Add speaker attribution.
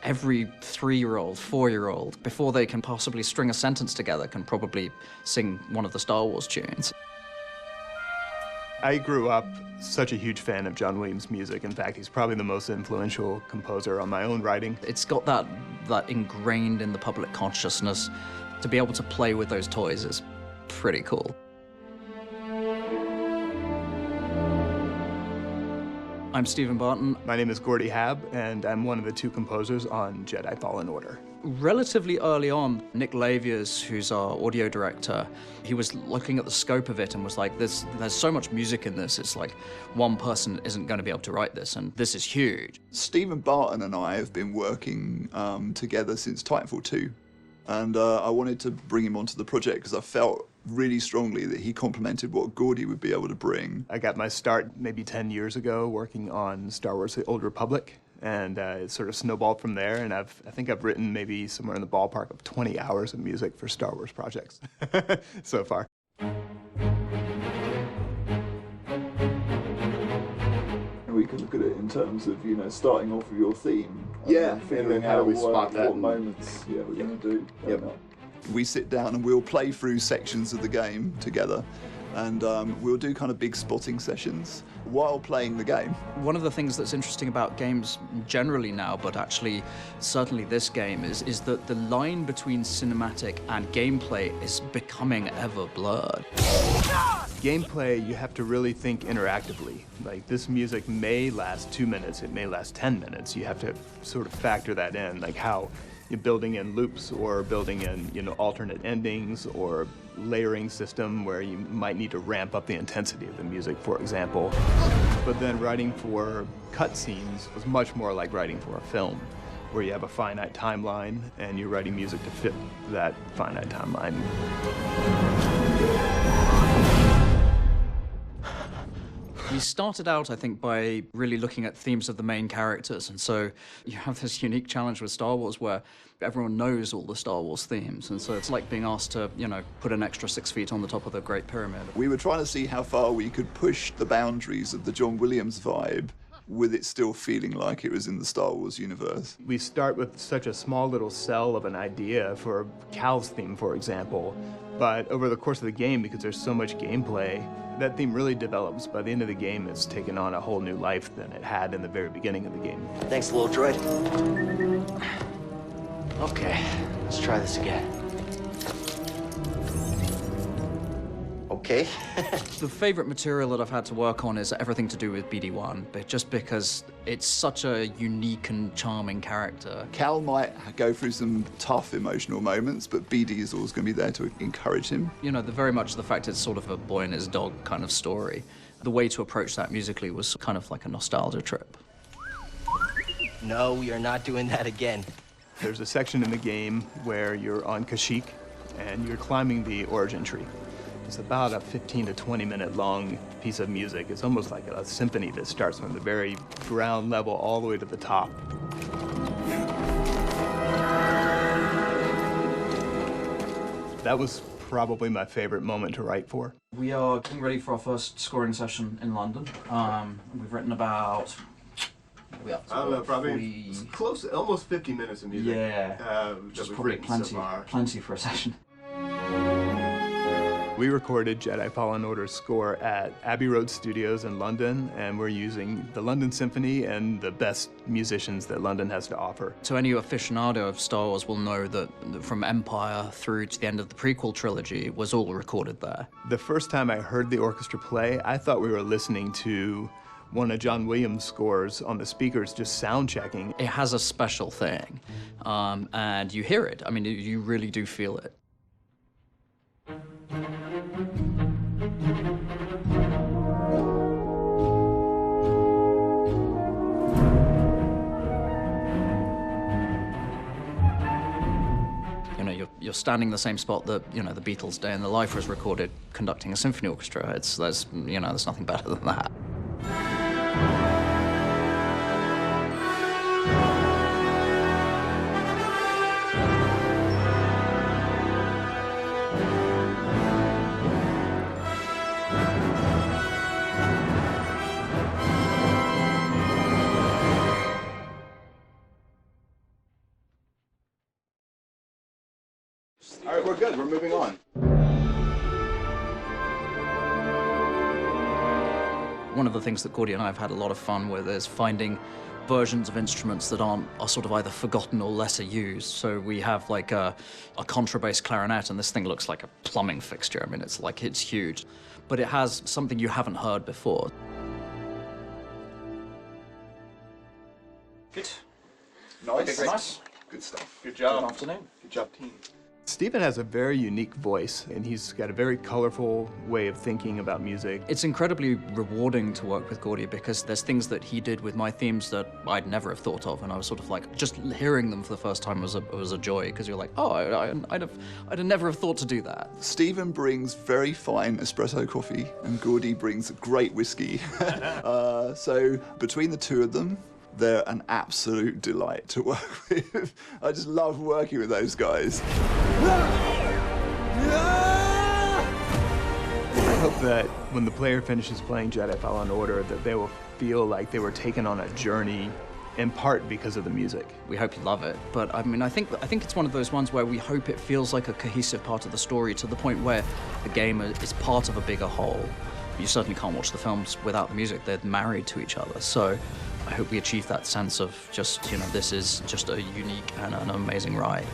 Speaker 1: Every 3-year-old, 4-year-old, before they can possibly string a sentence together, can probably sing one of the Star Wars tunes.
Speaker 2: I grew up such a huge fan of John Williams' music. In fact, he's probably the most influential composer on my own writing.
Speaker 1: It's got that ingrained in the public consciousness. To be able to play with those toys is pretty cool. I'm Stephen Barton.
Speaker 2: My name is Gordy Hab, and I'm one of the 2 composers on Jedi Fallen Order.
Speaker 1: Relatively early on, Nick Laviers, who's our audio director, he was looking at the scope of it and was like, there's so much music in this, it's like one person isn't going to be able to write this, and this is huge.
Speaker 3: Stephen Barton and I have been working together since Titanfall 2, and I wanted to bring him onto the project because I felt really strongly that he complemented what Gordy would be able to bring.
Speaker 2: I got my start maybe 10 years ago working on Star Wars: The Old Republic, and it sort of snowballed from there, and I think I've written maybe somewhere in the ballpark of 20 hours of music for Star Wars projects so far.
Speaker 3: We can look at it in terms of, you know, starting off with your theme.
Speaker 2: Yeah,
Speaker 3: figuring
Speaker 2: how do
Speaker 3: out
Speaker 2: we spot that
Speaker 3: what moments we're going to do.
Speaker 2: Yep.
Speaker 3: We sit down and we'll play through sections of the game together, and we'll do kind of big spotting sessions while playing the game.
Speaker 1: One of the things that's interesting about games generally now, but actually certainly this game, is that the line between cinematic and gameplay is becoming ever blurred.
Speaker 2: Gameplay, you have to really think interactively. Like, this music may last 2 minutes, it may last 10 minutes. You have to sort of factor that in, like how you're building in loops or building in, you know, alternate endings or layering system where you might need to ramp up the intensity of the music, for example. But then writing for cutscenes was much more like writing for a film, where you have a finite timeline and you're writing music to fit that finite timeline.
Speaker 1: We started out, I think, by really looking at themes of the main characters, and so you have this unique challenge with Star Wars where everyone knows all the Star Wars themes, and so it's like being asked to, you know, put an extra 6 feet on the top of the Great Pyramid.
Speaker 3: We were trying to see how far we could push the boundaries of the John Williams vibe with it still feeling like it was in the Star Wars universe.
Speaker 2: We start with such a small little cell of an idea for Cal's theme, for example, but over the course of the game, because there's so much gameplay, that theme really develops. By the end of the game, it's taken on a whole new life than it had in the very beginning of the game.
Speaker 4: Thanks, little droid. Okay, let's try this again. Okay.
Speaker 1: The favorite material that I've had to work on is everything to do with BD1, but just because it's such a unique and charming character.
Speaker 3: Cal might go through some tough emotional moments, but BD is always going to be there to encourage him.
Speaker 1: You know, very much the fact it's sort of a boy and his dog kind of story. The way to approach that musically was kind of like a nostalgia trip.
Speaker 4: No, we are not doing that again.
Speaker 2: There's a section in the game where you're on Kashyyyk and you're climbing the origin tree. It's about a 15 to 20 minute long piece of music. It's almost like a symphony that starts from the very ground level all the way to the top. That was probably my favorite moment to write for.
Speaker 1: We are getting ready for our first scoring session in London. We've written about...
Speaker 5: I don't know, probably close, almost 50 minutes of music.
Speaker 1: Yeah, just probably plenty for a session.
Speaker 2: We recorded Jedi Fallen Order's score at Abbey Road Studios in London, and we're using the London Symphony and the best musicians that London has to offer.
Speaker 1: So any aficionado of Star Wars will know that from Empire through to the end of the prequel trilogy was all recorded there.
Speaker 2: The first time I heard the orchestra play, I thought we were listening to one of John Williams' scores on the speakers, just sound checking.
Speaker 1: It has a special thing, and you hear it. I mean, you really do feel it. You're standing in the same spot that, you know, the Beatles' Day in the Life was recorded conducting a symphony orchestra. There's nothing better than that.
Speaker 5: we're good. We're moving on.
Speaker 1: One of the things that Gordy and I have had a lot of fun with is finding versions of instruments that are sort of either forgotten or lesser used. So we have like a contrabass clarinet, and this thing looks like a plumbing fixture. I mean, it's huge, but it has something you haven't heard before.
Speaker 5: Good.
Speaker 3: Nice.
Speaker 1: Nice.
Speaker 3: Good stuff.
Speaker 5: Good job.
Speaker 1: Good afternoon.
Speaker 5: Good job, team.
Speaker 2: Stephen has a very unique voice, and he's got a very colorful way of thinking about music.
Speaker 1: It's incredibly rewarding to work with Gordy because there's things that he did with my themes that I'd never have thought of, and I was sort of like, just hearing them for the first time was a joy, because you're like, oh, I'd never have thought to do that.
Speaker 3: Stephen brings very fine espresso coffee, and Gordy brings great whiskey. So between the two of them, they're an absolute delight to work with. I just love working with those guys.
Speaker 2: I hope that when the player finishes playing Jedi Fallen Order, that they will feel like they were taken on a journey, in part because of the music.
Speaker 1: We hope you love it, but I mean, I think it's one of those ones where we hope it feels like a cohesive part of the story, to the point where the game is part of a bigger whole. You certainly can't watch the films without the music. They're married to each other, so I hope we achieve that sense of just, this is just a unique and an amazing ride.